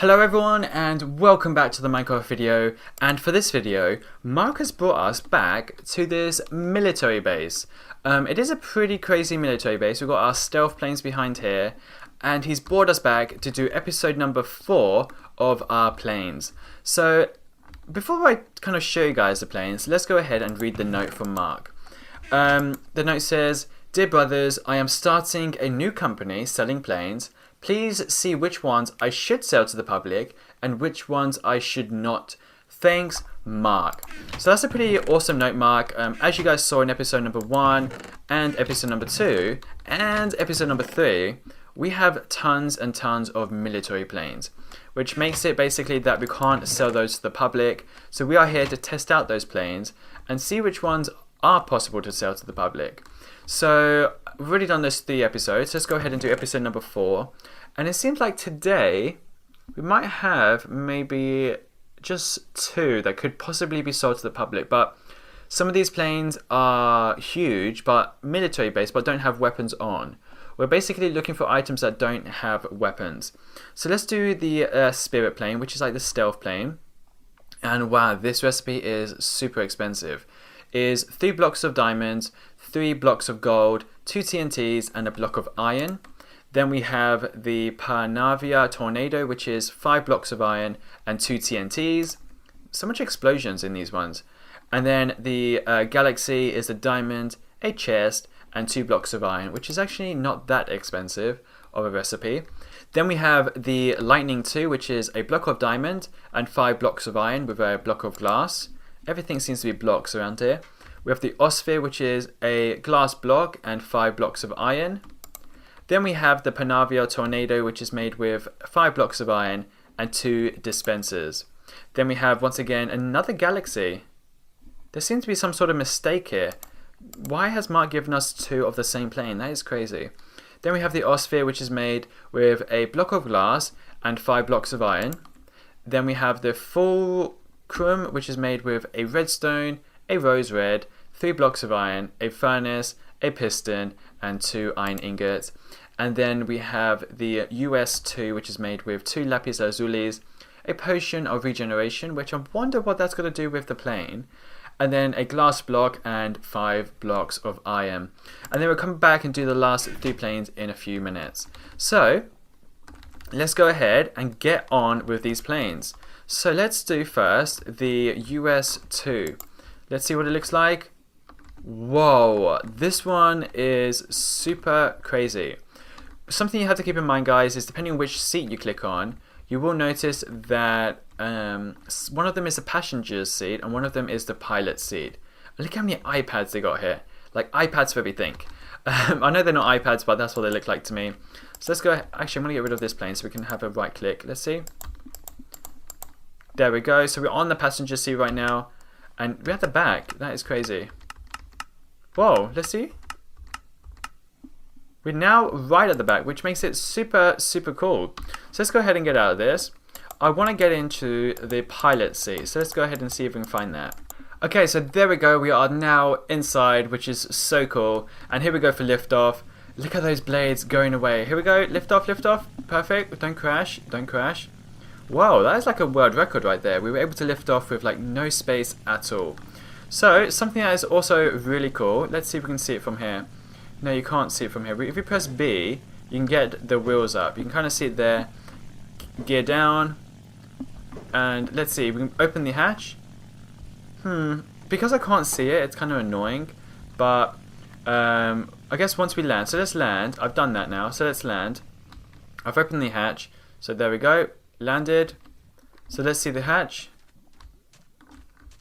Hello everyone and welcome back to the Minecraft video, and for this video Mark has brought us back to this military base. It is a pretty crazy military base. We've got our stealth planes behind here and he's brought us back to do episode number 4 of our planes. So before I kind of show you guys the planes, let's go ahead and read the note from Mark. The note says, "Dear brothers, I am starting a new company selling planes. Please see which ones I should sell to the public and which ones I should not. Thanks, Mark." So that's a pretty awesome note, Mark. As you guys saw in episode number 1 and episode number 2 and episode number 3, we have tons and tons of military planes, which makes it basically that we can't sell those to the public. So we are here to test out those planes and see which ones are possible to sell to the public. So we've already done those 3 episodes. Let's go ahead and do episode number 4. And it seems like today we might have maybe just 2 that could possibly be sold to the public. But some of these planes are huge, but military based, but don't have weapons on. We're basically looking for items that don't have weapons. So let's do the spirit plane, which is like the stealth plane. And wow, this recipe is super expensive. Is 3 blocks of diamonds, 3 blocks of gold, 2 TNTs and a block of iron. Then we have the Panavia Tornado, which is 5 blocks of iron and 2 TNTs. So much explosions in these ones. And then the Galaxy is a diamond, a chest and 2 blocks of iron, which is actually not that expensive of a recipe. Then we have the Lightning 2, which is a block of diamond and 5 blocks of iron with a block of glass. Everything seems to be blocks around here. We have the Osphere, which is a glass block and 5 blocks of iron. Then we have the Panavia Tornado, which is made with 5 blocks of iron and 2 dispensers. Then we have, once again, another Galaxy. There seems to be some sort of mistake here. Why has Mark given us 2 of the same plane? That is crazy. Then we have the Osphere, which is made with a block of glass and 5 blocks of iron. Then we have the Fulcrum, which is made with a redstone, a rose red, 3 blocks of iron, a furnace, a piston, and 2 iron ingots. And then we have the US2, which is made with 2 lapis lazulis, a potion of regeneration, which I wonder what that's going to do with the plane, and then a glass block and 5 blocks of iron. And then we'll come back and do the last 3 planes in a few minutes. So let's go ahead and get on with these planes. So let's do first the US2. Let's see what it looks like. Whoa, this one is super crazy. Something you have to keep in mind, guys, is depending on which seat you click on, you will notice that one of them is the passenger's seat and one of them is the pilot's seat. Look how many iPads they got here. Like iPads for everything. I know they're not iPads, but that's what they look like to me. So let's go ahead. Actually, I'm going to get rid of this plane so we can have a right click. Let's see. There we go. So we're on the passenger seat right now. And we're at the back. That is crazy. Whoa, let's see. We're now right at the back, which makes it super, super cool. So let's go ahead and get out of this. I want to get into the pilot seat. So let's go ahead and see if we can find that. Okay, so there we go. We are now inside, which is so cool. And here we go for liftoff. Look at those blades going away. Here we go. Lift off, lift off. Perfect. Don't crash. Don't crash. Whoa, that is like a world record right there. We were able to lift off with like no space at all. So something that is also really cool. Let's see if we can see it from here. No, you can't see it from here. If you press B, you can get the wheels up. You can kind of see it there. Gear down. And let's see, we can open the hatch. Because I can't see it, it's kind of annoying. But I guess once we land. So let's land. I've done that now. So let's land. I've opened the hatch. So there we go. Landed. So let's see the hatch.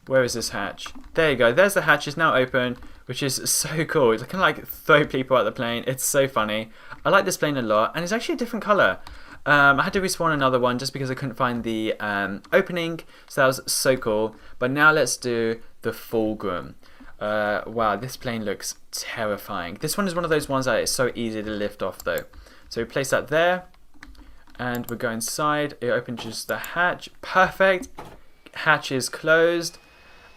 Where is this hatch? There you go. There's the hatch. It's now open, which is so cool. It's kind of like throw people at the plane. It's so funny. I like this plane a lot, and it's actually a different color. I had to respawn another one just because I couldn't find the opening, so that was so cool. But now let's do the Fulcrum. Wow, this plane looks terrifying. This one is one of those ones that is so easy to lift off, though. So we place that there. And we go inside. It opens just the hatch. Perfect. Hatch is closed.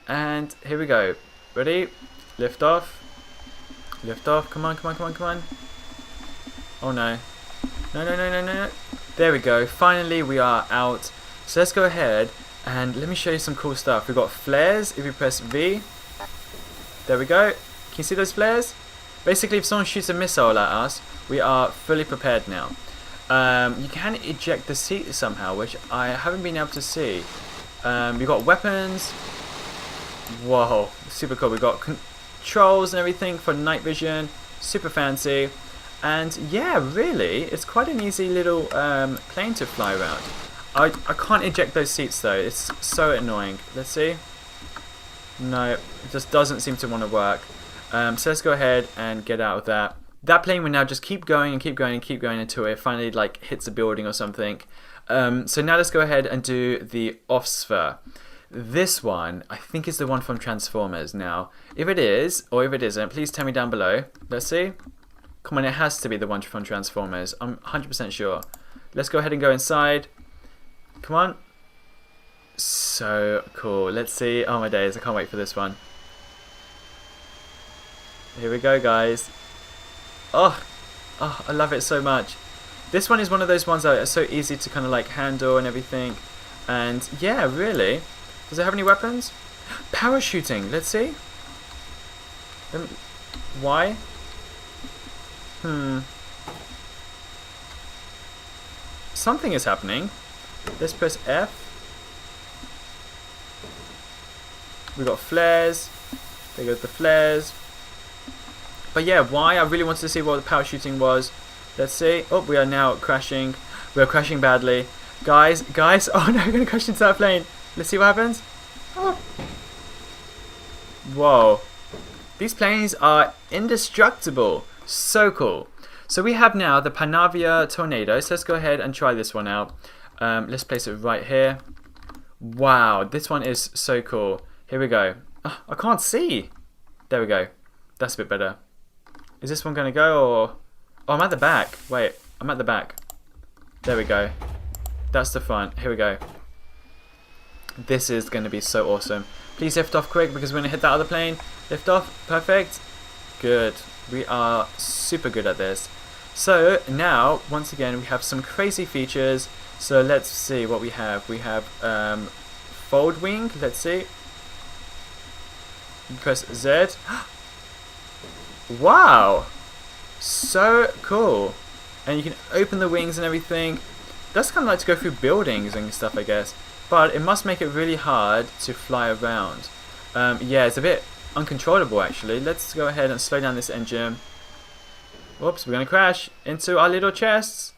And here we go. Ready? Lift off. Lift off. Come on, come on, come on, come on. Oh no. No, no, no, no, no, no. There we go. Finally, we are out. So let's go ahead and let me show you some cool stuff. We've got flares. If you press V, there we go. Can you see those flares? Basically, if someone shoots a missile at us, we are fully prepared now. You can eject the seat somehow, which I haven't been able to see. We've got weapons. Whoa, super cool. We've got controls and everything for night vision. Super fancy. And yeah, really, it's quite an easy little plane to fly around. I can't eject those seats though. It's so annoying. Let's see. No, it just doesn't seem to want to work. So let's go ahead and get out of that. That plane will now just keep going and keep going and keep going until it finally like hits a building or something. So now let's go ahead and do the off sphere. This one, I think, is the one from Transformers. Now, if it is, or if it isn't, please tell me down below. Let's see. Come on, it has to be the one from Transformers. I'm 100% sure. Let's go ahead and go inside. Come on. So cool. Let's see. Oh my days, I can't wait for this one. Here we go, guys. Oh, I love it so much. This one is one of those ones that are so easy to kind of like handle and everything. And yeah, really. Does it have any weapons? Parachuting. Let's see. Why? Something is happening. Let's press F. We got flares. There goes the flares. But yeah, why? I really wanted to see what the parachuting was. Let's see. Oh, we are now crashing. We are crashing badly. Guys. Oh no, we're going to crash into that plane. Let's see what happens. Oh. Whoa. These planes are indestructible. So cool. So we have now the Panavia Tornado. So let's go ahead and try this one out. Let's place it right here. Wow, this one is so cool. Here we go. Oh, I can't see. There we go. That's a bit better. Is this one going to go or... Oh, I'm at the back. Wait, I'm at the back. There we go. That's the front. Here we go. This is going to be so awesome. Please lift off quick because we're going to hit that other plane. Lift off. Perfect. Good. We are super good at this. So now, once again, we have some crazy features. So let's see what we have. We have fold wing. Let's see. Press Z. Wow. So cool. And you can open the wings and everything. That's kind of like to go through buildings and stuff, I guess. But it must make it really hard to fly around. Yeah, it's a bit uncontrollable actually. Let's go ahead and slow down this engine. Whoops, we're going to crash into our little chests.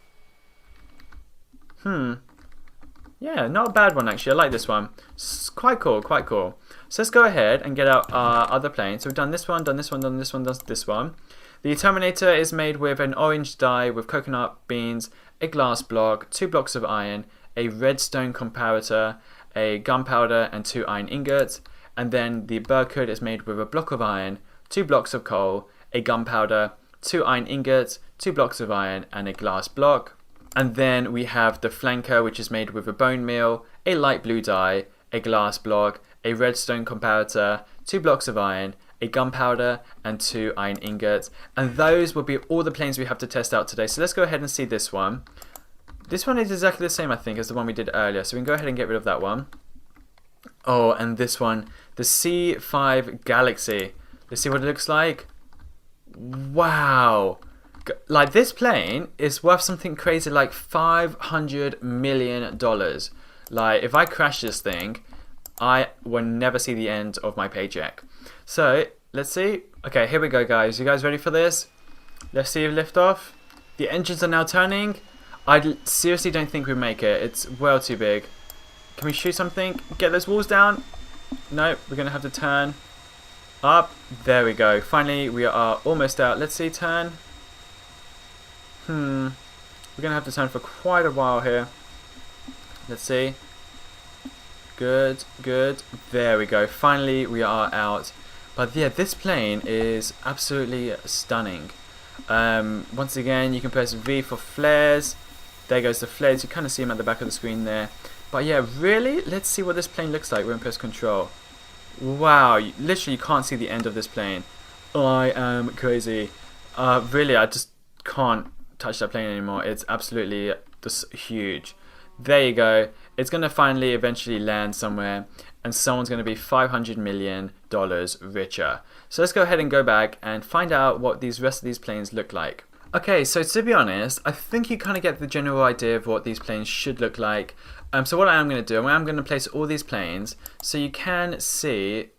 Yeah, not a bad one actually. I like this one. It's quite cool, quite cool. So let's go ahead and get out our other plane. So we've done this one, done this one, done this one, done this one. The Terminator is made with an orange dye with coconut beans, a glass block, 2 blocks of iron, a redstone comparator, a gunpowder and 2 iron ingots. And then the Berkut is made with a block of iron, 2 blocks of coal, a gunpowder, 2 iron ingots, 2 blocks of iron and a glass block. And then we have the Flanker, which is made with a bone meal, a light blue dye, a glass block, a redstone comparator, 2 blocks of iron, a gunpowder and 2 iron ingots. And those will be all the planes we have to test out today. So let's go ahead and see this one. This one is exactly the same, I think, as the one we did earlier. So we can go ahead and get rid of that one. Oh, and this one, the C5 Galaxy. Let's see what it looks like. Wow. Like, this plane is worth something crazy like $500 million. Like, if I crash this thing, I will never see the end of my paycheck. So, let's see. Okay, here we go, guys. You guys ready for this? Let's see if liftoff. The engines are now turning. I seriously don't think we make it. It's well too big. Can we shoot something? Get those walls down? No, we're going to have to turn up. There we go. Finally, we are almost out. Let's see, turn. We're going to have to turn for quite a while here. Let's see. Good, good. There we go. Finally, we are out. But yeah, this plane is absolutely stunning. Once again, you can press V for flares. There goes the flares. You kind of see them at the back of the screen there. But yeah, really, let's see what this plane looks like. We're going to press control. Wow, literally you can't see the end of this plane. I am crazy. Really, I just can't touch that plane anymore. It's absolutely just huge. There you go. It's going to finally eventually land somewhere, and someone's going to be $500 million richer. So let's go ahead and go back and find out what these rest of these planes look like. Okay, so to be honest, I think you kind of get the general idea of what these planes should look like. So what I am going to do, I'm going to place all these planes so you can see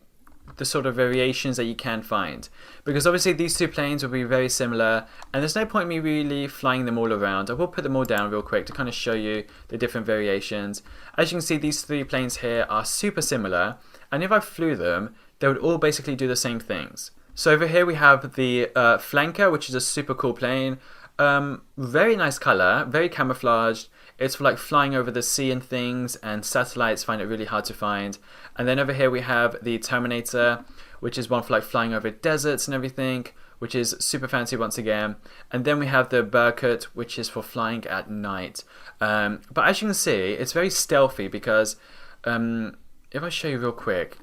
the sort of variations that you can find, because obviously these two planes will be very similar, and there's no point in me really flying them all around. I will put them all down real quick to kind of show you the different variations. As you can see, these three planes here are super similar, and if I flew them, they would all basically do the same things. So over here we have the Flanker, which is a super cool plane. Very nice color, very camouflaged. It's for like flying over the sea and things, and satellites find it really hard to find. And then over here we have the Terminator, which is one for like flying over deserts and everything, which is super fancy once again. And then we have the Berkut, which is for flying at night. But as you can see, it's very stealthy because if I show you real quick,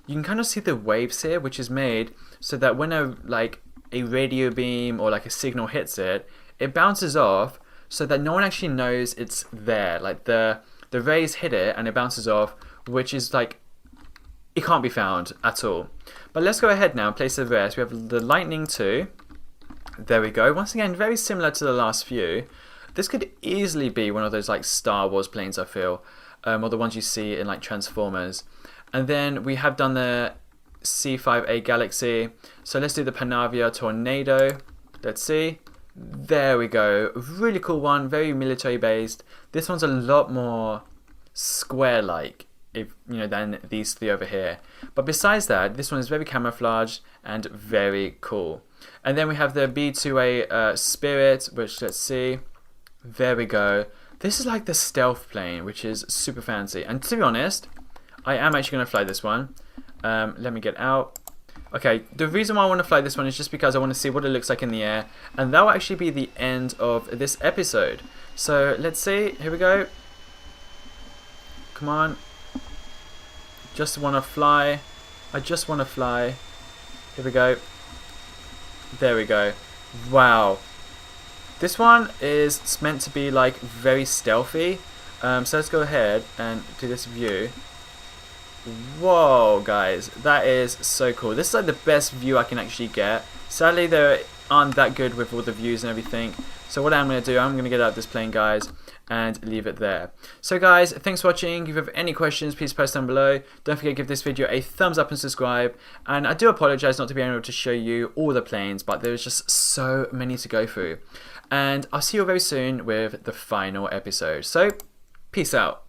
you can kind of see the waves here, which is made so that when a radio beam or like a signal hits it, it bounces off so that no one actually knows it's there. Like the rays hit it and it bounces off, which is like, it can't be found at all. But let's go ahead now and place the rest. We have the Lightning 2. There we go. Once again, very similar to the last few. This could easily be one of those like Star Wars planes, I feel, or the ones you see in like Transformers. And then we have done the C5A Galaxy. So let's do the Panavia Tornado. Let's see. There we go. Really cool one. Very military based. This one's a lot more square-like, if you know, than these three over here. But besides that, this one is very camouflaged and very cool. And then we have the B2A Spirit, which, let's see. There we go. This is like the stealth plane, which is super fancy. And to be honest, I am actually going to fly this one. Let me get out. Okay, the reason why I want to fly this one is just because I want to see what it looks like in the air, and that will actually be the end of this episode. So let's see, here we go. Come on. Just want to fly. I just want to fly. Here we go. There we go. Wow. This one is meant to be like very stealthy. So let's go ahead and do this view. Whoa, guys, that is so cool. This is like the best view I can actually get. Sadly, they aren't that good with all the views and everything. So what I'm going to do, I'm going to get out of this plane, guys, and leave it there. So guys, thanks for watching. If you have any questions, please post down below. Don't forget to give this video a thumbs up and subscribe. And I do apologize not to be able to show you all the planes, but there's just so many to go through. And I'll see you all very soon with the final episode. So, peace out.